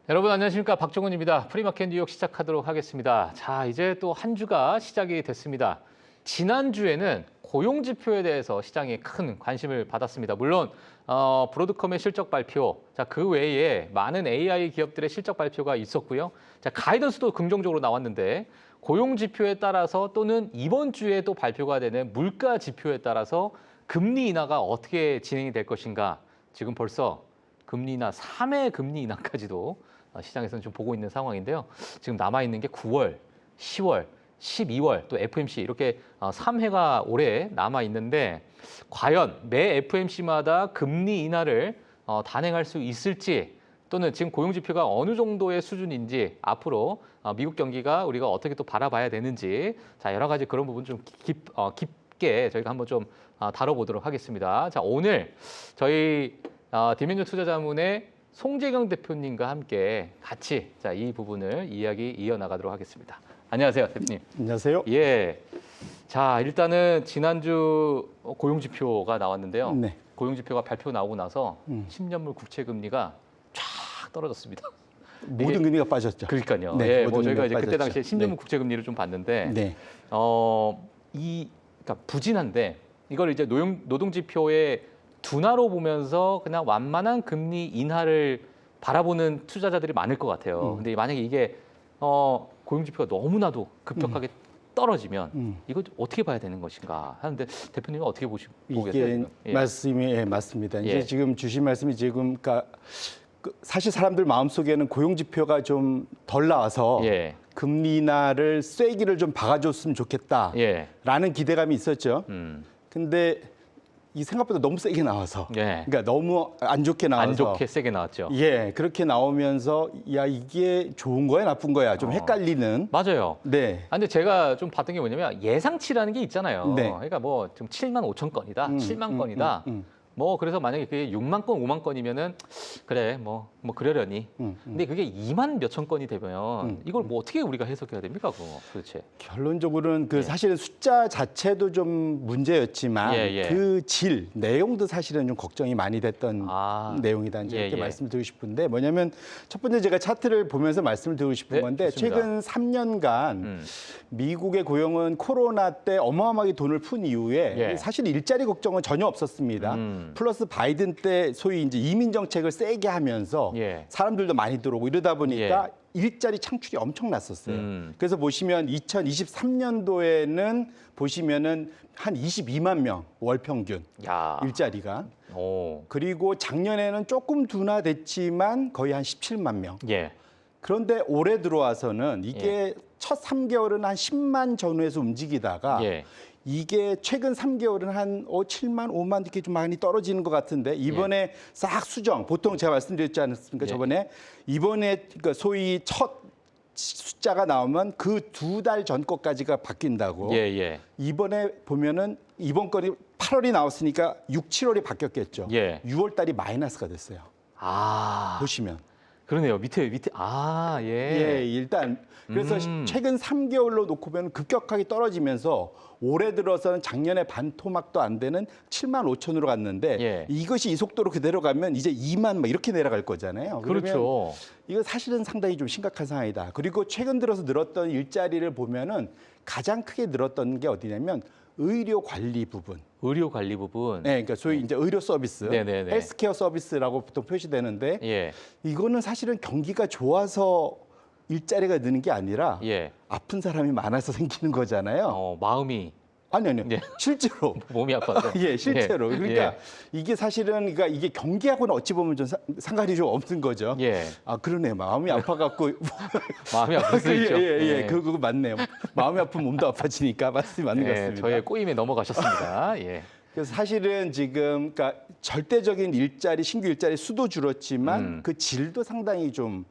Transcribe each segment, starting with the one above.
여러분 안녕하십니까, 박종훈입니다. 프리마켓 뉴욕 시작하도록 하겠습니다. 자, 이제 또 한 주가 시작이 됐습니다. 지난주에는 고용지표에 대해서 시장이 큰 관심을 받았습니다. 물론 브로드컴의 실적 발표, 자, 그 외에 많은 AI 기업들의 실적 발표가 있었고요. 자, 가이던스도 긍정적으로 나왔는데 고용지표에 따라서 또는 이번 주에 또 발표가 되는 물가 지표에 따라서 금리 인하가 어떻게 진행이 될 것인가, 지금 벌써 금리 인하, 3회 금리 인하까지도 시장에서는 좀 보고 있는 상황인데요. 지금 남아있는 게 9월, 10월, 12월, 또 FMC 이렇게 3회가 올해 남아있는데 과연 매 FMC마다 금리 인하를 단행할 수 있을지, 또는 지금 고용지표가 어느 정도의 수준인지, 앞으로 미국 경기가 우리가 어떻게 또 바라봐야 되는지, 자, 여러 가지 그런 부분 좀 깊게 저희가 한번 좀 다뤄보도록 하겠습니다. 자, 오늘 저희 디멘전 투자자문의 송재경 대표님과 함께 같이 자, 이 부분을 이야기 이어나가도록 하겠습니다. 안녕하세요, 대표님. 안녕하세요. 예. 자, 일단은 지난주 고용지표가 나왔는데요. 네. 고용지표가 발표 나오고 나서 10년물 국채 금리가 쫙 떨어졌습니다. 모든 금리가 빠졌죠. 그러니까요. 네, 예, 모든 뭐 저희가 금리가 이제 그때 당시에 빠졌죠. 10년물 네. 국채 금리를 좀 봤는데, 네. 그러니까 부진한데 이걸 이제 노동지표의 둔화로 보면서 그냥 완만한 금리 인하를 바라보는 투자자들이 많을 것 같아요. 근데 만약에 이게 고용지표가 너무나도 급격하게 떨어지면 이거 어떻게 봐야 되는 것인가 하는데, 대표님은 어떻게 보고 계세요? 이게 예. 말씀이 맞습니다. 이제 예. 지금 주신 말씀이 지금 그러니까 사실 사람들 마음속에는 고용지표가 좀 덜 나와서 예. 금리 인하를 쐐기를 좀 박아줬으면 좋겠다라는 예. 기대감이 있었죠. 근데 이 생각보다 너무 세게 나와서, 예. 그러니까 너무 안 좋게 나와서, 안 좋게 세게 나왔죠. 예, 그렇게 나오면서 야, 이게 좋은 거야 나쁜 거야 좀 헷갈리는. 맞아요. 네. 아, 근데 제가 좀 봤던 게 뭐냐면 예상치라는 게 있잖아요. 네. 그러니까 뭐 지금 7만 5천 건이다, 7만 건이다. 뭐 그래서 만약에 그게 6만 건, 5만 건이면은 그래 뭐 그러려니. 근데 그게 2만 몇천 건이 되면 이걸 뭐 어떻게 우리가 해석해야 됩니까, 그거 도대체? 결론적으로는 그 예. 사실은 숫자 자체도 좀 문제였지만 예, 예. 그 질, 내용도 사실은 좀 걱정이 많이 됐던 내용이다 이제 예, 이렇게 예. 말씀드리고 싶은데, 뭐냐면 첫 번째 제가 차트를 보면서 말씀을 드리고 싶은 네, 건데, 좋습니다. 최근 3년간 미국의 고용은 코로나 때 어마어마하게 돈을 푼 이후에 예. 사실 일자리 걱정은 전혀 없었습니다. 플러스 바이든 때 소위 이제 이민 정책을 세게 하면서 예. 사람들도 많이 들어오고 이러다 보니까 일자리 창출이 엄청났었어요. 그래서 보시면 2023년도에는 보시면은 한 22만 명 월 평균 야. 일자리가. 오. 그리고 작년에는 조금 둔화됐지만 거의 한 17만 명. 예. 그런데 올해 들어와서는 이게 첫 3개월은 한 10만 전후에서 움직이다가 예. 이게 최근 3개월은 한 7만, 5만 이렇게 좀 많이 떨어지는 것 같은데, 이번에 싹 수정. 보통 제가 말씀드렸지 않았습니까? 예. 저번에 이번에 그러니까 소위 첫 숫자가 나오면 그 2달 전 것까지가 바뀐다고. 예, 예. 이번에 보면은 이번 건이 8월이 나왔으니까 6, 7월이 바뀌었겠죠. 예. 6월 달이 마이너스가 됐어요. 아. 보시면. 그러네요. 밑에. 아, 예. 예, 일단 그래서 최근 3개월로 놓고 보면 급격하게 떨어지면서 올해 들어서는 작년에 반토막도 안 되는 7만 5천으로 갔는데, 예. 이것이 이 속도로 그대로 가면 이제 2만 막 이렇게 내려갈 거잖아요. 그러면 그렇죠. 이거 사실은 상당히 좀 심각한 상황이다. 그리고 최근 들어서 늘었던 일자리를 보면은 가장 크게 늘었던 게 어디냐면 의료 관리 부분. 의료 관리 부분. 네, 그러니까 소위 이제 의료 서비스, 네네네. 헬스케어 서비스라고 보통 표시되는데, 예. 이거는 사실은 경기가 좋아서 일자리가 느는 게 아니라 예. 아픈 사람이 많아서 생기는 거잖아요. 마음이, 아니요. 예. 실제로. 몸이 아파서. 예, 실제로. 예. 그러니까 예. 이게 사실은 그러니까 이게 경기하고는 어찌 보면 좀 상관이 좀 없는 거죠. 예. 아, 그러네. 마음이 아파갖고. 마음이 아플 수 있죠. 예. 그거 맞네요. 마음이 아프면 몸도 아파지니까 말씀이 맞는 것 예, 같습니다. 저의 꼬임에 넘어가셨습니다. 예. 그래서 사실은 지금 그러니까 절대적인 일자리, 신규 일자리 수도 줄었지만 그 질도 상당히 좀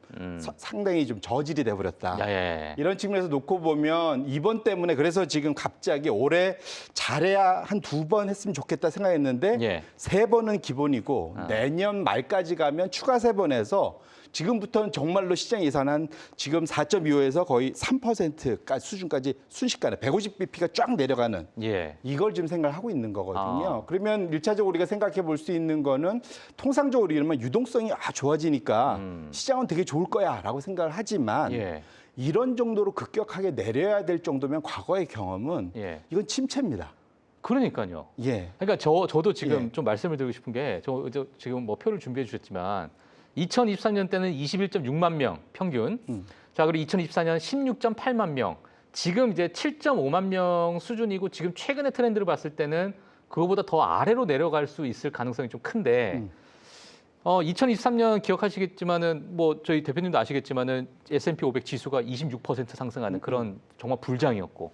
저질이 돼 버렸다. 예. 이런 측면에서 놓고 보면 이번 때문에 그래서 지금 갑자기 올해 잘해야 한 2번 했으면 좋겠다 생각했는데 예. 3번은 기본이고 내년 말까지 가면 추가 3번 해서 지금부터는 정말로 시장 예상한 지금 4.25에서 거의 3%까지 수준까지 순식간에 150bp가 쫙 내려가는 예. 이걸 지금 생각하고 있는 거거든요. 그러면 일차적으로 우리가 생각해 볼 수 있는 거는 통상적으로 이러면 유동성이 좋아지니까 시장은 되게 좋을 거야라고 생각을 하지만 예. 이런 정도로 급격하게 내려야 될 정도면 과거의 경험은 예. 이건 침체입니다. 그러니까요. 예. 그러니까 저도 지금 예. 좀 말씀을 드리고 싶은 게 저 지금 뭐 표를 준비해 주셨지만 2023년 때는 21.6만 명 평균. 자, 그리고 2024년 16.8만 명. 지금 이제 7.5만 명 수준이고 지금 최근의 트렌드를 봤을 때는 그거보다 더 아래로 내려갈 수 있을 가능성이 좀 큰데 2023년 기억하시겠지만은 뭐 저희 대표님도 아시겠지만은 S&P 500 지수가 26% 상승하는 그런 정말 불장이었고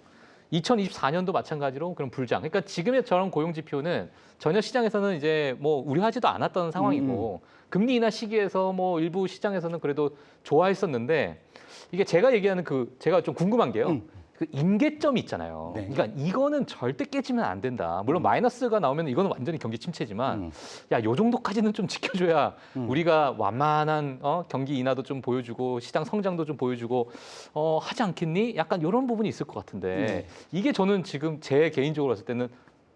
2024년도 마찬가지로 그런 불장. 그러니까 지금의 저런 고용 지표는 전혀 시장에서는 이제 뭐 우려하지도 않았던 상황이고 금리 인하 시기에서 뭐 일부 시장에서는 그래도 좋아했었는데 이게 제가 얘기하는 제가 좀 궁금한 게요. 그 임계점이 있잖아요. 네. 그러니까 이거는 절대 깨지면 안 된다. 물론 마이너스가 나오면 이거는 완전히 경기 침체지만 야, 요 정도까지는 좀 지켜줘야 우리가 완만한 경기 인하도 좀 보여주고 시장 성장도 좀 보여주고 하지 않겠니? 약간 이런 부분이 있을 것 같은데 네. 이게 저는 지금 제 개인적으로 봤을 때는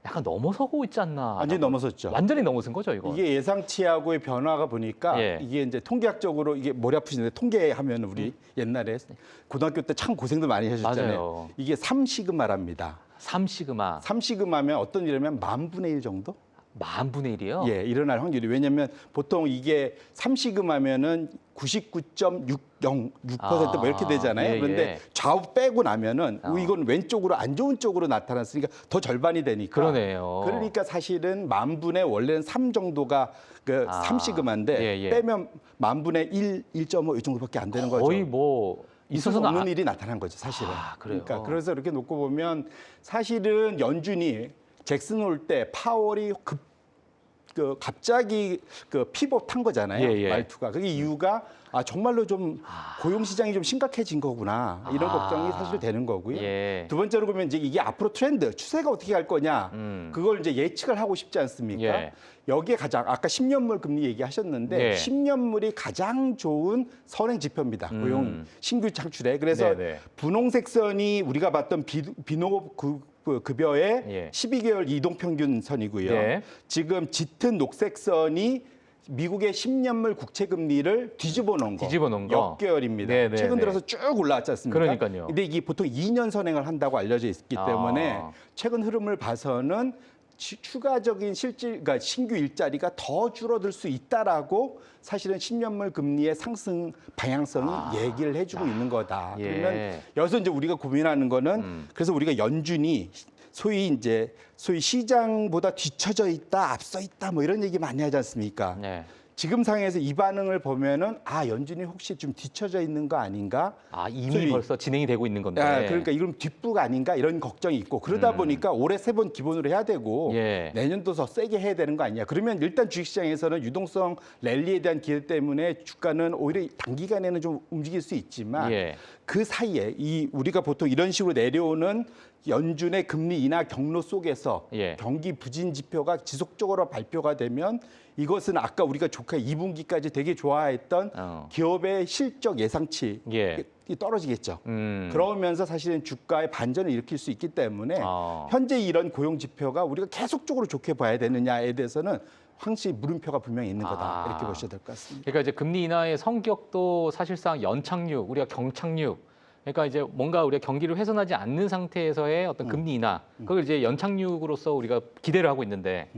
약간 넘어서고 있지 않나. 완전히 넘어섰죠. 완전히 넘어선 거죠, 이거. 이게 예상치하고의 변화가 보니까 예. 이게 이제 통계학적으로 이게 머리 아프시는데 통계하면 우리 옛날에 고등학교 때 참 고생도 많이 하셨잖아요. 맞아요. 이게 3시그마랍니다. 3시그마 3시그마면 어떤 일이냐면 10,000분의 1 정도? 10,000분의 1이요? 예, 일어날 확률이. 왜냐면 보통 이게 3시그마면은 99.606% 뭐 이렇게 되잖아요. 예, 그런데 예. 좌우 빼고 나면은 이건 왼쪽으로 안 좋은 쪽으로 나타났으니까 더 절반이 되니까. 그러네요. 그러니까 사실은 10,000분의 원래는 3 정도가 그 3시그마인데 예, 예. 빼면 10,000분의 1, 1.5 이 정도밖에 안 되는 거죠. 거의 뭐 있을 수 있어서는 없는 일이 나타난 거죠, 사실은. 그래요? 그러니까 그래서 이렇게 놓고 보면 사실은 연준이 잭슨 홀 때 파월이 갑자기 피벗 한 거잖아요. 예, 예. 말투가. 그게 이유가 정말로 좀 고용 시장이 좀 심각해진 거구나. 이런 걱정이 사실 되는 거고요. 예. 두 번째로 보면 이제 이게 앞으로 트렌드, 추세가 어떻게 갈 거냐. 그걸 이제 예측을 하고 싶지 않습니까? 예. 여기에 가장 아까 10년물 금리 얘기하셨는데 예. 10년물이 가장 좋은 선행 지표입니다. 고용 신규 창출에. 그래서 네네. 분홍색 선이 우리가 봤던 비농업 급여의 예. 12개월 이동평균 선이고요. 예. 지금 짙은 녹색 선이 미국의 10년물 국채 금리를 뒤집어 놓은 거. 뒤집어 놓은 거. 역계열입니다. 네, 네, 최근 네. 들어서 쭉 올라왔지 않습니까? 그러니까요. 근데 이게 보통 2년 선행을 한다고 알려져 있기 때문에 최근 흐름을 봐서는 추가적인 그러니까 신규 일자리가 더 줄어들 수 있다라고 사실은 10년물 금리의 상승 방향성이 얘기를 해주고 있는 거다. 예. 그러면 여기서 이제 우리가 고민하는 거는 그래서 우리가 연준이 소위 시장보다 뒤처져 있다, 앞서 있다, 뭐 이런 얘기 많이 하지 않습니까? 네. 지금 상황에서 이 반응을 보면은 연준이 혹시 좀 뒤처져 있는 거 아닌가? 이미 소위 벌써 진행이 되고 있는 건데. 그러니까 이건 뒷북 아닌가 이런 걱정이 있고 그러다 보니까 올해 3번 기본으로 해야 되고 예. 내년도 더 세게 해야 되는 거 아니냐. 그러면 일단 주식시장에서는 유동성 랠리에 대한 기대 때문에 주가는 오히려 단기간에는 좀 움직일 수 있지만 예. 그 사이에 우리가 보통 이런 식으로 내려오는 연준의 금리 인하 경로 속에서 예. 경기 부진 지표가 지속적으로 발표가 되면 이것은 아까 우리가 조카 2분기까지 되게 좋아했던 기업의 실적 예상치 예. 떨어지겠죠. 그러면서 사실은 주가의 반전을 일으킬 수 있기 때문에 현재 이런 고용 지표가 우리가 계속적으로 좋게 봐야 되느냐에 대해서는 확실히 물음표가 분명히 있는 거다. 이렇게 보셔야 될 것 같습니다. 그러니까 이제 금리 인하의 성격도 사실상 연착륙, 우리가 경착륙. 그러니까 이제 뭔가 우리가 경기를 훼손하지 않는 상태에서의 어떤 금리 인하, 그걸 이제 연착륙으로서 우리가 기대를 하고 있는데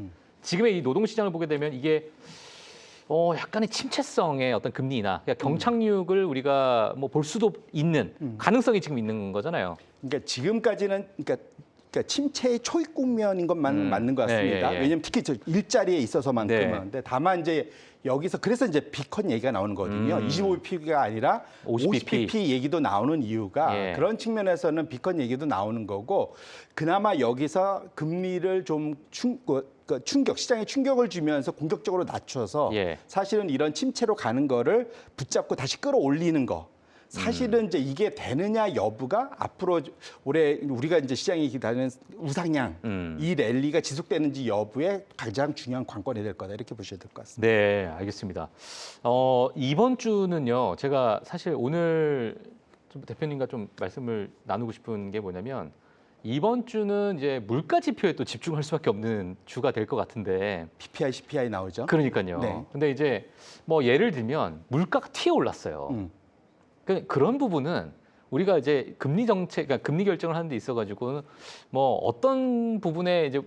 지금의 이 노동시장을 보게 되면 이게 약간의 침체성의 어떤 금리 인하, 그러니까 경착륙을 우리가 뭐 볼 수도 있는 가능성이 지금 있는 거잖아요. 그러니까 지금까지는 그러니까 침체의 초입 국면인 것만 맞는 것 같습니다. 예, 예. 왜냐하면 특히 저 일자리에 있어서만큼은. 네. 근데 다만 이제 여기서 그래서 이제 비컨 얘기가 나오는 거거든요. 25bp가 아니라 50bp 얘기도 나오는 이유가 그런 측면에서는 비컨 얘기도 나오는 거고 그나마 여기서 금리를 좀 시장에 충격을 주면서 공격적으로 낮춰서 사실은 이런 침체로 가는 거를 붙잡고 다시 끌어올리는 거. 사실은 이제 이게 되느냐 여부가 앞으로 올해 우리가 이제 시장이 기다리는 우상향 이 랠리가 지속되는지 여부에 가장 중요한 관건이 될 거다 이렇게 보셔야 될 것 같습니다. 네, 알겠습니다. 이번 주는요, 제가 사실 오늘 좀 대표님과 좀 말씀을 나누고 싶은 게 뭐냐면 이번 주는 이제 물가 지표에 또 집중할 수밖에 없는 주가 될 것 같은데. PPI, CPI 나오죠. 그러니까요. 네. 근데 이제 뭐 예를 들면 물가가 튀어 올랐어요. 그런 부분은 우리가 이제 금리 정책, 그러니까 금리 결정을 하는 데 있어가지고 뭐 어떤 부분에 이제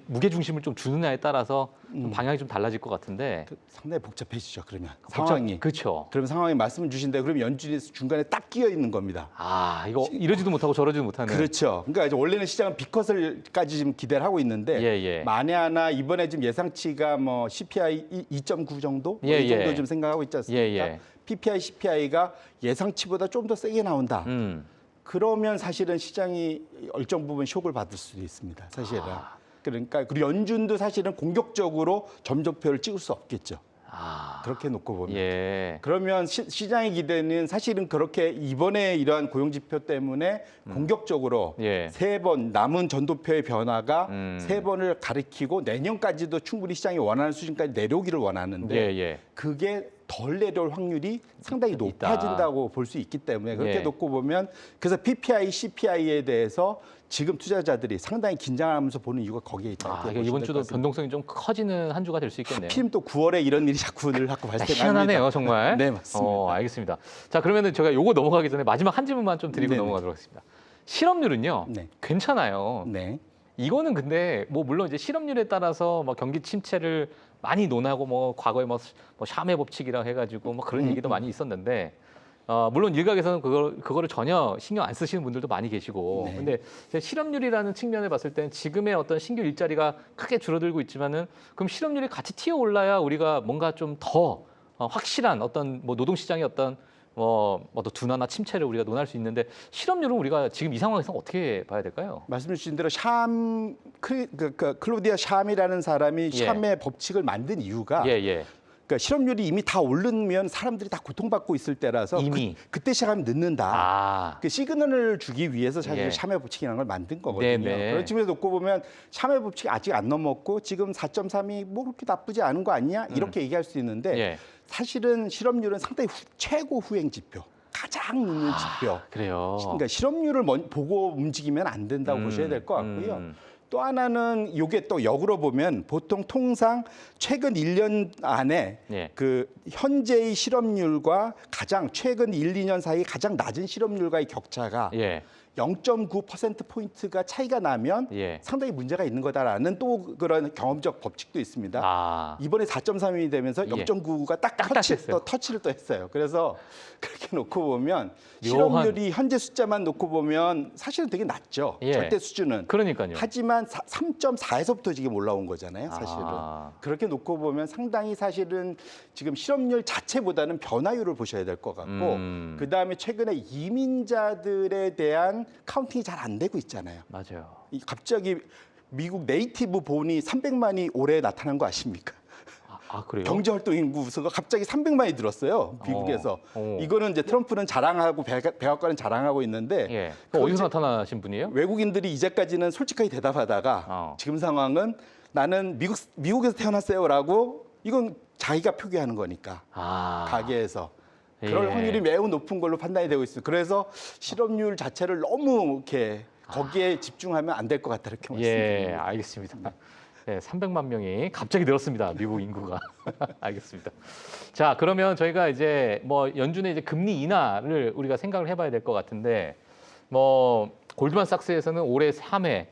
무게 중심을 좀 주느냐에 따라서 좀 방향이 좀 달라질 것 같은데. 상당히 복잡해지죠. 그러면 상황이. 그렇죠. 그럼 상황이 말씀 주신데 그럼 연준이 중간에 딱 끼어 있는 겁니다. 아, 이거 이러지도 못하고 저러지도 못하는. 그렇죠. 그러니까 이제 원래는 시장은 B컷을까지 지금 기대를 하고 있는데 만에 하나 이번에 지금 예상치가 뭐 CPI 2.9 정도 이 정도 좀 생각하고 있지 않습니까? PPI, CPI가 예상치보다 좀 더 세게 나온다. 그러면 사실은 시장이 일정 부분 쇼크를 받을 수도 있습니다. 사실은. 그러니까 그리고 연준도 사실은 공격적으로 점도표를 찍을 수 없겠죠. 그렇게 놓고 보면. 그러면 시장의 기대는 사실은 그렇게 이번에 이러한 고용지표 때문에 공격적으로 세 번 남은 전도표의 변화가 세 번을 가리키고 내년까지도 충분히 시장이 원하는 수준까지 내려오기를 원하는데 그게 덜 내려올 확률이 상당히 높아진다고 볼 수 있기 때문에 그렇게 놓고 보면 그래서 PPI, CPI에 대해서 지금 투자자들이 상당히 긴장하면서 보는 이유가 거기에 있다. 그러니까 이번 주도 변동성이 좀 커지는 한 주가 될 수 있겠네요. 하필 또 9월에 이런 일이 자꾸 발생합니다. 희한하네요, 정말. 네, 맞습니다. 알겠습니다. 자, 그러면은 제가 요거 넘어가기 전에 마지막 한 질문만 좀 드리고 넘어가도록 하겠습니다. 실업률은요, 괜찮아요. 이거는 근데 뭐 물론 이제 실업률에 따라서 뭐 경기 침체를 많이 논하고 뭐 과거에 뭐 샤메 법칙이라고 해가지고 뭐 그런 얘기도 많이 있었는데 물론 일각에서는 그거를 전혀 신경 안 쓰시는 분들도 많이 계시고 근데 실업률이라는 측면을 봤을 때는 지금의 어떤 신규 일자리가 크게 줄어들고 있지만은 그럼 실업률이 같이 튀어 올라야 우리가 뭔가 좀 더 확실한 어떤 뭐 노동시장의 어떤 또 둔화나 침체를 우리가 논할 수 있는데 실업률은 우리가 지금 이 상황에서 어떻게 봐야 될까요? 말씀 주신 대로 클로디아 샴이라는 사람이 샴의 법칙을 만든 이유가 그러니까 실업률이 이미 다 오르면 사람들이 다 고통받고 있을 때라서 이미 그때 시작하면 늦는다. 그 시그널을 주기 위해서 사실 샴의 법칙이라는 걸 만든 거거든요. 그런 측면에서 놓고 보면 샴의 법칙이 아직 안 넘었고 지금 4.3이 뭐 그렇게 나쁘지 않은 거 아니냐 이렇게 얘기할 수 있는데 사실은 실업률은 상당히 최고 후행 지표. 가장 늦는 지표. 그래요. 그러니까 실업률을 보고 움직이면 안 된다고 보셔야 될 것 같고요. 또 하나는 이게 또 역으로 보면 보통 통상 최근 1년 안에 그 현재의 실업률과 가장 최근 1, 2년 사이 가장 낮은 실업률과의 격차가 0.9%포인트가 차이가 나면 상당히 문제가 있는 거다라는 또 그런 경험적 법칙도 있습니다. 이번에 4.3이 되면서 0.99가 딱 터치를 또 했어요. 그래서 그렇게 놓고 보면 실업률이 현재 숫자만 놓고 보면 사실은 되게 낮죠. 절대 수준은. 그러니까요. 하지만 3.4에서부터 지금 올라온 거잖아요. 사실은. 그렇게 놓고 보면 상당히 사실은 지금 실업률 자체보다는 변화율을 보셔야 될 것 같고 그다음에 최근에 이민자들에 대한 카운팅이 잘 안 되고 있잖아요. 맞아요. 갑자기 미국 네이티브 본이 300만이 올해 나타난 거 아십니까? 그래요? 경제활동 인구 수가 갑자기 300만이 늘었어요. 미국에서. 이거는 이제 트럼프는 자랑하고 백악관은 자랑하고 있는데 어디서 나타나신 분이에요? 외국인들이 이제까지는 솔직하게 대답하다가 지금 상황은 나는 미국에서 태어났어요라고 이건 자기가 표기하는 거니까 가게에서. 그럴 확률이 매우 높은 걸로 판단이 되고 있습니다. 그래서 실업률 자체를 너무 이렇게 거기에 집중하면 안 될 것 같다 이렇게 말씀드립니다. 알겠습니다. 300만 명이 갑자기 늘었습니다. 미국 인구가. 알겠습니다. 자, 그러면 저희가 이제 뭐 연준의 이제 금리 인하를 우리가 생각을 해봐야 될 것 같은데 골드만삭스에서는 올해 3회,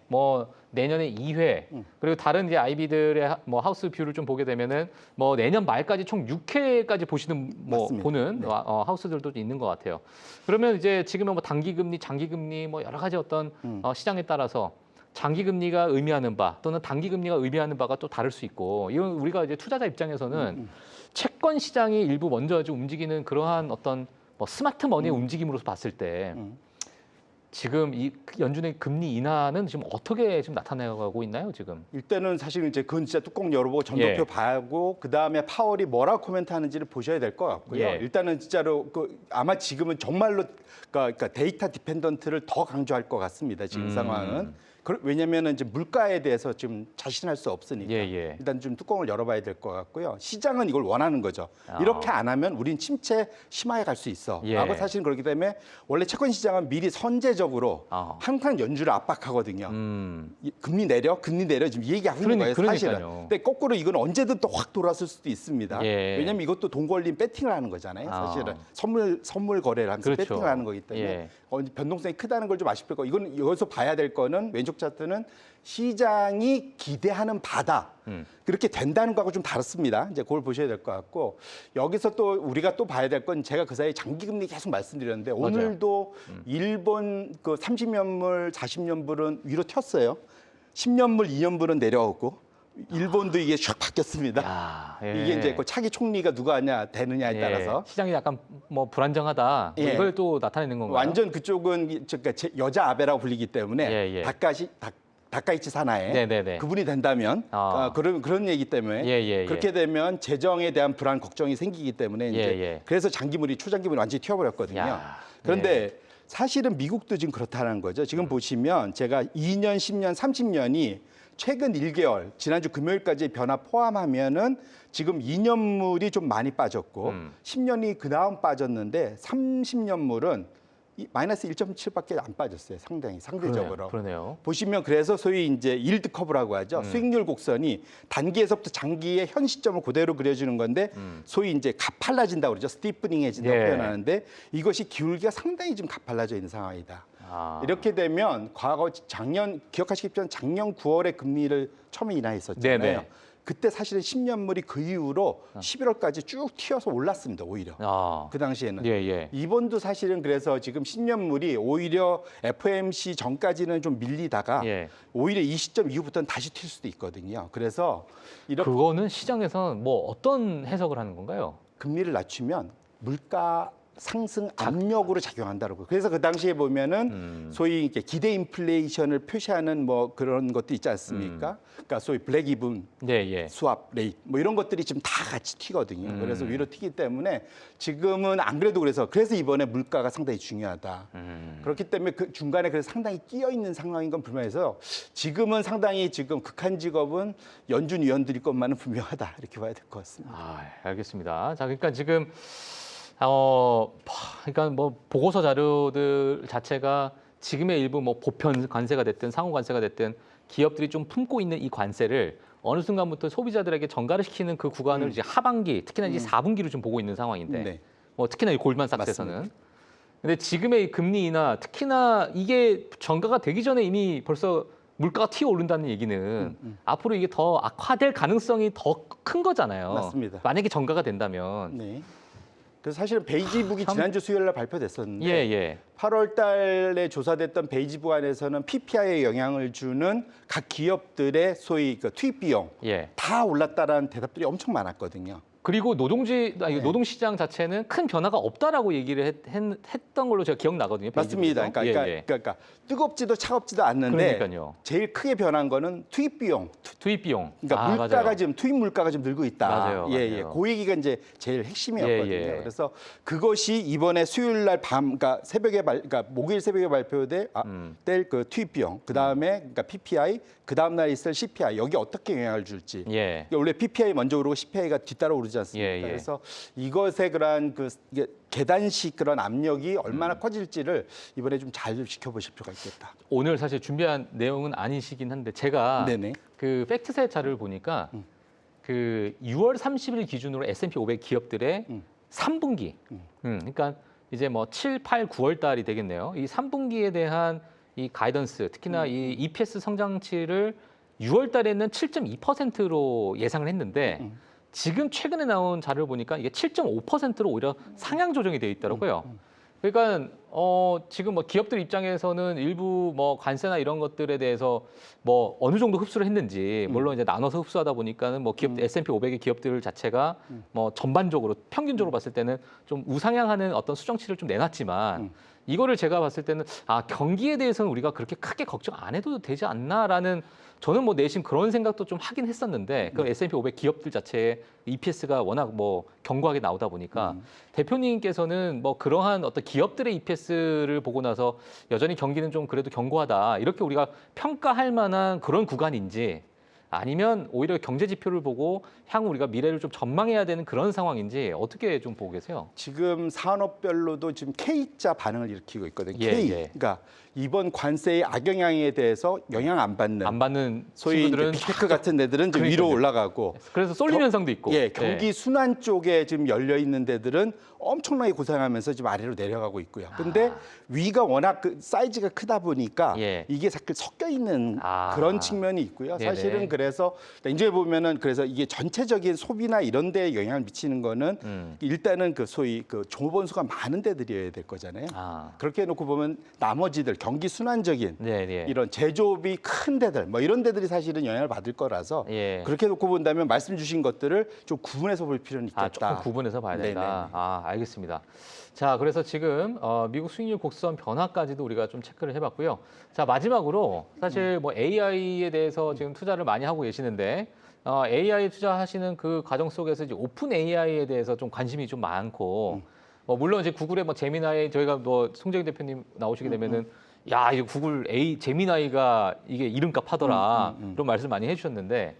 내년에 2회, 그리고 다른 이제 IB들의 하우스 뷰를 좀 보게 되면은 내년 말까지 총 6회까지 보는 하우스들도 있는 것 같아요. 그러면 이제 지금은 단기금리, 장기금리 여러 가지 어떤 시장에 따라서 장기금리가 의미하는 바 또는 단기금리가 의미하는 바가 또 다를 수 있고 이건 우리가 이제 투자자 입장에서는 채권 시장이 일부 먼저 좀 움직이는 그러한 어떤 스마트 머니의 움직임으로서 봤을 때 지금 이 연준의 금리 인하는 지금 어떻게 지금 나타나고 있나요, 지금? 일단은 사실은 이제 그건 진짜 뚜껑 열어보고 점도표 예. 봐고 그 다음에 파월이 뭐라고 코멘트하는지를 보셔야 될 것 같고요. 예. 일단은 진짜로 아마 지금은 정말로 그러니까 데이터 디펜던트를 더 강조할 것 같습니다. 지금 상황은. 왜냐하면 이제 물가에 대해서 지금 자신할 수 없으니까 예. 일단 좀 뚜껑을 열어봐야 될 것 같고요. 시장은 이걸 원하는 거죠. 아. 이렇게 안 하면 우린 침체 심하게 갈 수 있어. 예. 라고 사실은 그렇기 때문에 원래 채권 시장은 미리 선제적으로 아. 항상 연준을 압박하거든요. 금리 내려 지금 얘기하고 있는 거예요, 사실은. 그러니까요. 근데 거꾸로 이건 언제든 또 확 돌아설 수도 있습니다. 예. 왜냐하면 이것도 돈 걸린 배팅을 하는 거잖아요, 사실은. 아. 선물 거래를 하면서 그렇죠. 배팅을 하는 거기 때문에 예. 변동성이 크다는 걸 좀 아실 거고 이건 여기서 봐야 될 거는 왼쪽 차트는 시장이 기대하는 바다. 그렇게 된다는 거하고 좀 다릅니다. 이제 그걸 보셔야 될 것 같고 여기서 또 우리가 또 봐야 될 건 제가 그 사이 장기금리 계속 말씀드렸는데 오늘도 일본 그 30년물, 40년물은 위로 튀었어요. 10년물, 2년물은 내려오고 일본도 이게 샥 바뀌었습니다. 야, 예. 이게 이제 그 차기 총리가 누가 되느냐에 따라서 시장이 약간 뭐 불안정하다. 뭐 예. 이걸 또 나타내는 건가요? 완전 그쪽은 그러니까 여자 아베라고 불리기 때문에 예. 다카이치 사나에 네네네. 그분이 된다면 그런 얘기 때문에 예. 그렇게 되면 재정에 대한 불안 걱정이 생기기 때문에 이제 예. 그래서 장기물이 초장기물이 완전히 튀어버렸거든요. 야, 그런데 사실은 미국도 지금 그렇다는 거죠. 지금 보시면 제가 2년, 10년, 30년이 최근 1개월 지난주 금요일까지 변화 포함하면은 지금 2년물이 좀 많이 빠졌고 10년이 그 다음 빠졌는데 30년물은 마이너스 1.7밖에 안 빠졌어요. 상대적으로. 그러네요. 보시면 그래서 소위 이제 일드 커브라고 하죠. 수익률 곡선이 단기에서부터 장기의 현 시점을 그대로 그려주는 건데 소위 이제 가팔라진다고 그러죠. 스티프닝해진다고 예. 표현하는데 이것이 기울기가 상당히 지금 가팔라져 있는 상황이다. 아. 이렇게 되면 과거 기억하시겠지만 작년 9월에 금리를 처음에 인하했었잖아요. 네네. 그때 사실은 10년물이 그 이후로 11월까지 쭉 튀어서 올랐습니다. 오히려. 그 당시에는. 예. 이번도 사실은 그래서 지금 10년물이 오히려 FOMC 전까지는 좀 밀리다가 예. 오히려 이 시점 이후부터는 다시 튈 수도 있거든요. 그래서 이렇게 그거는 시장에서는 뭐 어떤 해석을 하는 건가요? 금리를 낮추면 물가 상승 압력으로 작용한다고. 그래서 그 당시에 보면은 소위 이렇게 기대 인플레이션을 표시하는 뭐 그런 것도 있지 않습니까? 그러니까 소위 블랙 이븐 예. 수압 레이트 뭐 이런 것들이 지금 다 같이 튀거든요. 그래서 위로 튀기 때문에 지금은 안 그래도 그래서 이번에 물가가 상당히 중요하다. 그렇기 때문에 그 중간에 그래서 상당히 끼어 있는 상황인 건 분명해서 지금은 상당히 지금 극한 직업은 연준 위원들일 것만은 분명하다 이렇게 봐야 될 것 같습니다. 알겠습니다. 자, 그러니까 지금 그러니까 뭐 보고서 자료들 자체가 지금의 일부 뭐 보편 관세가 됐든 상호 관세가 됐든 기업들이 좀 품고 있는 이 관세를 어느 순간부터 소비자들에게 전가를 시키는 그 구간을 이제 하반기, 특히나 이제 4분기로 좀 보고 있는 상황인데, 네. 뭐 특히나 이 골드만삭스에서는. 맞습니다. 근데 지금의 이 금리 인하, 특히나 이게 전가가 되기 전에 이미 벌써 물가가 튀어 오른다는 얘기는 앞으로 이게 더 악화될 가능성이 더 큰 거잖아요. 맞습니다. 만약에 전가가 된다면. 네. 그래서 사실은 베이지북이 지난주 수요일 날 발표됐었는데 예. 8월 달에 조사됐던 베이지북 안에서는 PPI에 영향을 주는 각 기업들의 소위 그 투입 비용 예. 다 올랐다라는 대답들이 엄청 많았거든요. 그리고 노동시장 자체는 큰 변화가 없다라고 얘기를 했던 걸로 제가 기억나거든요. 맞습니다. 베이지북에서. 그러니까 뜨겁지도 차갑지도 않는데 그러니까요. 제일 크게 변한 거는 투입 비용. 투입 비용. 그러니까 물가가 맞아요. 지금 투입 물가가 좀 늘고 있다. 맞아요. 그 얘기가 이제 제일 핵심이었거든요. 예. 그래서 그것이 이번에 수요일 날 그러니까 그러니까 목요일 새벽에 발표될 그 투입 비용, 그 다음에 그러니까 PPI, 그 다음 날 있을 CPI 여기 어떻게 영향을 줄지. 예. 그러니까 원래 PPI 먼저 오르고 CPI가 뒤따라 오르지 않습니까? 예. 그래서 이것의 그런 이게 계단식 그런 압력이 얼마나 커질지를 이번에 좀 잘 지켜보실 필요가 있겠다. 오늘 사실 준비한 내용은 아니시긴 한데 제가 네네. 그 팩트셋 자료를 보니까 그 6월 30일 기준으로 S&P 500 기업들의 3분기, 그러니까 이제 뭐 7, 8, 9월 달이 되겠네요. 이 3분기에 대한 이 가이던스, 특히나 이 EPS 성장치를 6월 달에는 7.2%로 예상을 했는데 지금 최근에 나온 자료를 보니까 이게 7.5%로 오히려 상향 조정이 되어 있더라고요. 그러니까 지금 뭐 기업들 입장에서는 일부 뭐 관세나 이런 것들에 대해서 뭐 어느 정도 흡수를 했는지, 물론 이제 나눠서 흡수하다 보니까는 뭐 기업 S&P 500의 기업들 자체가 뭐 전반적으로 평균적으로 봤을 때는 좀 우상향하는 어떤 수정치를 좀 내놨지만 이거를 제가 봤을 때는 경기에 대해서는 우리가 그렇게 크게 걱정 안 해도 되지 않나라는, 저는 뭐 내심 그런 생각도 좀 하긴 했었는데, 그 S&P 500 기업들 자체의 EPS가 워낙 뭐 견고하게 나오다 보니까 대표님께서는 뭐 그러한 어떤 기업들의 EPS를 보고 나서 여전히 경기는 좀 그래도 견고하다, 이렇게 우리가 평가할 만한 그런 구간인지, 아니면 오히려 경제 지표를 보고 향후 우리가 미래를 좀 전망해야 되는 그런 상황인지 어떻게 좀 보고 계세요? 지금 산업별로도 지금 K자 반응을 일으키고 있거든요. 예, K. 예. 그러니까 이번 관세의 악영향에 대해서 영향 안 받는 소위 친구들은 빅테크 같은 데들은 이제 위로 그러니까요. 올라가고, 그래서 쏠림 현상도 있고. 예, 경기 순환 쪽에 지금 열려 있는 데들은 엄청나게 고생하면서 지금 아래로 내려가고 있고요. 근데 위가 워낙 그 사이즈가 크다 보니까 예. 이게 자꾸 섞여 있는 그런 측면이 있고요. 네네. 사실은 그래서 이제 보면은 그래서 이게 전체적인 소비나 이런 데에 영향을 미치는 거는 일단은 그 소위 그 종업원수가 많은 데들이어야 될 거잖아요. 그렇게 해놓고 보면 나머지들 경기 순환적인 네네. 이런 제조업이 큰 데들 뭐 이런 데들이 사실은 영향을 받을 거라서 예. 그렇게 놓고 본다면 말씀 주신 것들을 좀 구분해서 볼 필요는 있겠다. 조금 구분해서 봐야 된다. 네네. 알겠습니다. 자, 그래서 지금 미국 수익률 곡선 변화까지도 우리가 좀 체크를 해봤고요. 자, 마지막으로 사실 뭐 AI에 대해서 지금 투자를 많이 하고 계시는데, AI 투자하시는 그 과정 속에서 이제 오픈 AI에 대해서 좀 관심이 좀 많고, 물론 이제 구글의 뭐 제미나이, 저희가 뭐 송재기 대표님 나오시게 되면은 야, 이제 구글 제미나이가 이게 이름값 하더라, 이런 말씀 많이 해주셨는데,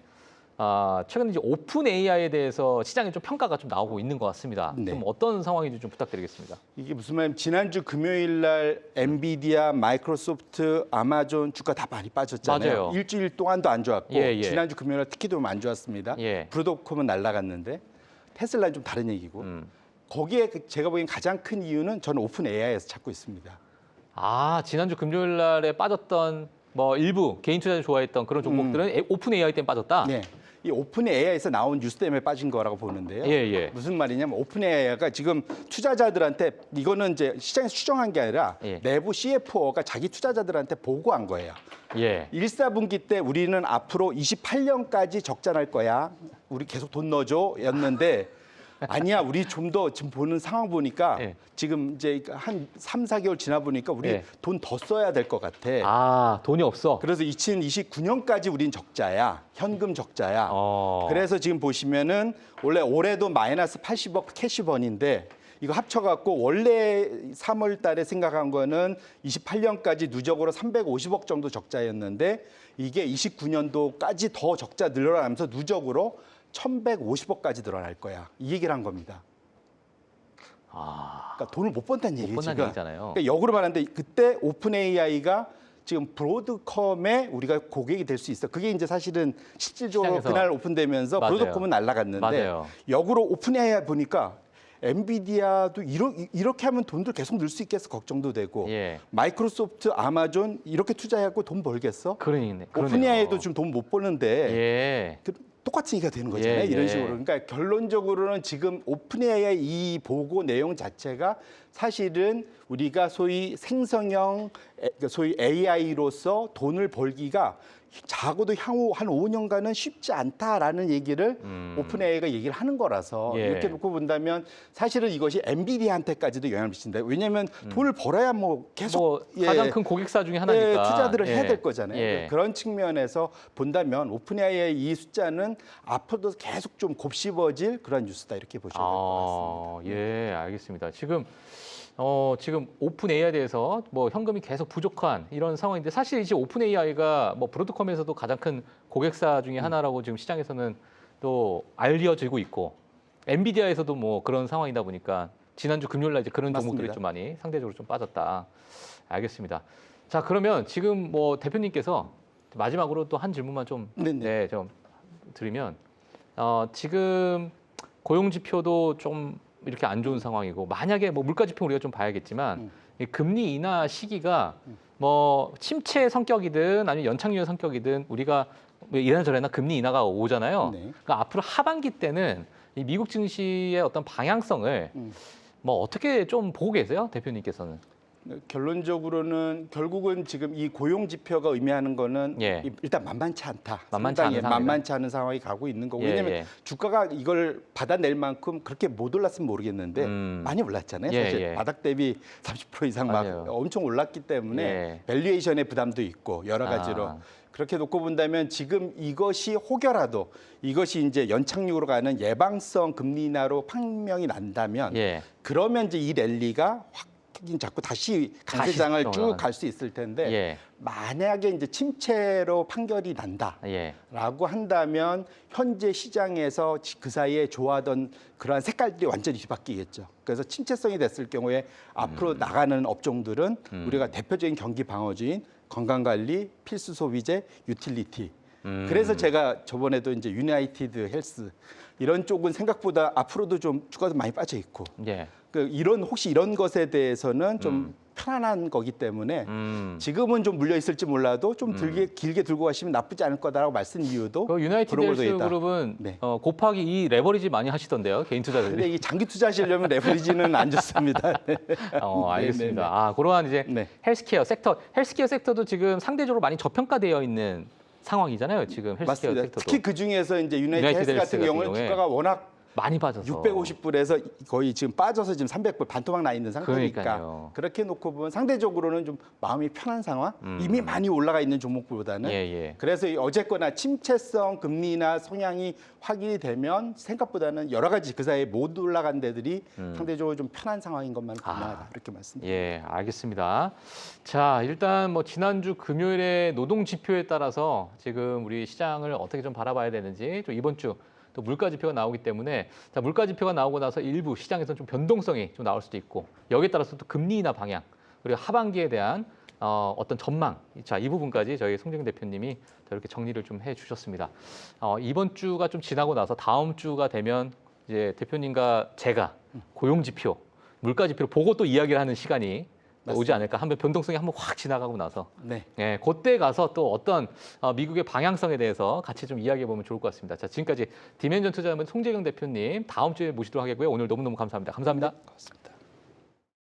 최근 이제 오픈 AI에 대해서 시장에 좀 평가가 좀 나오고 있는 것 같습니다. 네. 좀 어떤 상황인지 좀 부탁드리겠습니다. 이게 무슨 말이냐면 지난주 금요일 날 엔비디아, 마이크로소프트, 아마존 주가 다 많이 빠졌잖아요. 맞아요. 일주일 동안도 안 좋았고 예, 예. 지난주 금요일 날 특히 좀 안 좋았습니다. 예. 브로드콤은 날아갔는데 테슬라는 좀 다른 얘기고 거기에 제가 보기엔 가장 큰 이유는 저는 오픈 AI에서 찾고 있습니다. 지난주 금요일 날에 빠졌던 뭐 일부 개인 투자자 좋아했던 그런 종목들은 오픈 AI 때문에 빠졌다? 네. 이 오픈 AI에서 나온 뉴스 때문에 빠진 거라고 보는데요. 예, 예. 무슨 말이냐면 오픈 AI가 지금 투자자들한테 이거는 이제 시장에서 추정한 게 아니라 예. 내부 CFO가 자기 투자자들한테 보고한 거예요. 예. 1사분기 때 우리는 앞으로 28년까지 적자 날 거야. 우리 계속 돈 넣어줘 였는데 아니야, 우리 좀 더 지금 보는 상황 보니까 예. 지금 이제 한 3, 4개월 지나 보니까 우리 예. 돈 더 써야 될 것 같아. 돈이 없어. 그래서 2029년까지 우린 적자야. 현금 적자야. 그래서 지금 보시면은 원래 올해도 마이너스 80억 캐시번인데 이거 합쳐갖고 원래 3월 달에 생각한 거는 28년까지 누적으로 350억 정도 적자였는데 이게 29년도까지 더 적자 늘어나면서 누적으로 1,150억까지 늘어날 거야. 이 얘기를 한 겁니다. 그러니까 돈을 못 번다는 얘기죠. 못 번다는 얘기잖아요. 그러니까 역으로 말하는데 그때 오픈 AI가 지금 브로드컴에 우리가 고객이 될 수 있어. 그게 이제 사실은 실질적으로 시장에서. 그날 오픈되면서 맞아요. 브로드컴은 날아갔는데 맞아요. 역으로 오픈 AI 보니까 엔비디아도 이렇게 하면 돈들 계속 늘 수 있겠어 걱정도 되고 예. 마이크로소프트, 아마존 이렇게 투자해갖고 돈 벌겠어? 그러네요. 오픈 AI도 지금 돈 못 버는데 예. 똑같은 얘기가 되는 거잖아요. 예, 이런 예. 식으로. 그러니까 결론적으로는 지금 오픈 AI 이 보고 내용 자체가 사실은 우리가 소위 생성형 소위 AI로서 돈을 벌기가 작아도 향후 한 5년간은 쉽지 않다라는 얘기를 오픈 AI가 얘기를 하는 거라서 예. 이렇게 놓고 본다면 사실은 이것이 엔비디아한테까지도 영향을 미친다. 왜냐하면 돈을 벌어야 뭐 계속 가장 큰 고객사 중에 하나니까 투자들을 해야 예. 될 거잖아요. 예. 그런 측면에서 본다면 오픈 AI의 이 숫자는 앞으로도 계속 좀 곱씹어질 그런 뉴스다 이렇게 보셔야 될 것 같습니다. 예, 알겠습니다. 지금 오픈 AI에 대해서 뭐 현금이 계속 부족한 이런 상황인데, 사실 이제 오픈 AI가 뭐 브로드컴에서도 가장 큰 고객사 중에 하나라고 지금 시장에서는 또 알려지고 있고, 엔비디아에서도 뭐 그런 상황이다 보니까 지난주 금요일 날 이제 그런 종목들이 맞습니다. 좀 많이 상대적으로 좀 빠졌다. 알겠습니다. 자, 그러면 지금 뭐 대표님께서 마지막으로 또 한 질문만 좀 좀 드리면, 지금 고용 지표도 좀 이렇게 안 좋은 상황이고, 만약에 뭐 물가 지표 우리가 좀 봐야겠지만 이 금리 인하 시기가 뭐 침체 성격이든 아니면 연착륙의 성격이든 우리가 이래나 저래나 금리 인하가 오잖아요. 네. 그러니까 앞으로 하반기 때는 이 미국 증시의 어떤 방향성을 뭐 어떻게 좀 보고 계세요, 대표님께서는? 결론적으로는 결국은 지금 이 고용 지표가 의미하는 거는 예. 일단 만만치 않다. 만만치 상당히 않은 만만치 않은 상황이 가고 있는 거고. 예, 왜냐하면 예. 주가가 이걸 받아낼 만큼 그렇게 못 올랐으면 모르겠는데 많이 올랐잖아요. 예, 사실 예. 바닥 대비 30% 이상 막 맞아요. 엄청 올랐기 때문에 예. 밸류에이션의 부담도 있고 여러 가지로. 아. 그렇게 놓고 본다면 지금 이것이 혹여라도 이것이 이제 연착륙으로 가는 예방성 금리 인하로 판명이 난다면 예. 그러면 이제 이 랠리가 확 자꾸 다시 강세장을 다시 쭉 갈 수 있을 텐데 예. 만약에 이제 침체로 판결이 난다라고 예. 한다면 현재 시장에서 그 사이에 좋아하던 그러한 색깔들이 완전히 뒤바뀌겠죠. 그래서 침체성이 됐을 경우에 앞으로 나가는 업종들은 우리가 대표적인 경기 방어주인 건강관리, 필수 소비재, 유틸리티. 그래서 제가 저번에도 이제 유나이티드 헬스 이런 쪽은 생각보다 앞으로도 좀 주가도 많이 빠져 있고. 예. 혹시 이런 것에 대해서는 좀 편안한 거기 때문에 지금은 좀 물려 있을지 몰라도 좀 길게 들고 가시면 나쁘지 않을 거다라고 말씀 이유도 그 유나이티드 그런 것도 헬스 있다. 그룹은 네. 곱하기 2 레버리지 많이 하시던데요, 개인 근데 투자자들이. 이 장기 투자하시려면 레버리지는 안 좋습니다. 네. 알겠습니다. 네, 네. 아, 그러한 이제 네. 헬스케어 섹터도 지금 상대적으로 많이 저평가되어 있는 상황이잖아요, 지금 헬스케어 맞습니다. 섹터도. 특히 그 중에서 이제 유나이티드 유나이티드 헬스 헬스 같은 같은 경우는 경우에 주가가 워낙 많이 빠져서 650불에서 거의 지금 빠져서 지금 300불 반토막 나 있는 상태니까 그러니까요. 그렇게 놓고 보면 상대적으로는 좀 마음이 편한 상황. 이미 많이 올라가 있는 종목보다는 예. 그래서 어쨌거나 침체성 금리나 성향이 확인이 되면 생각보다는 여러 가지 그 사이에 못 올라간 데들이 상대적으로 좀 편한 상황인 것만 분명하다 이렇게 말씀드립니다. 예, 알겠습니다. 자, 일단 뭐 지난주 금요일의 노동 지표에 따라서 지금 우리 시장을 어떻게 좀 바라봐야 되는지 좀 이번 주 또 물가 지표가 나오기 때문에 자, 물가 지표가 나오고 나서 일부 시장에서는 좀 변동성이 좀 나올 수도 있고 여기에 따라서 또 금리 인하 방향 그리고 하반기에 대한 어떤 전망 자, 이 부분까지 저희 송재근 대표님이 이렇게 정리를 좀 해주셨습니다. 이번 주가 좀 지나고 나서 다음 주가 되면 이제 대표님과 제가 고용 지표, 물가 지표를 보고 또 이야기를 하는 시간이 오지 않을까. 한번 변동성이 한번 확 지나가고 나서 네. 예, 그때 가서 또 어떤 미국의 방향성에 대해서 같이 좀 이야기해 보면 좋을 것 같습니다. 자, 지금까지 디멘전 투자자문 송재경 대표님 다음 주에 모시도록 하겠고요. 오늘 너무너무 감사합니다. 감사합니다. 고맙습니다.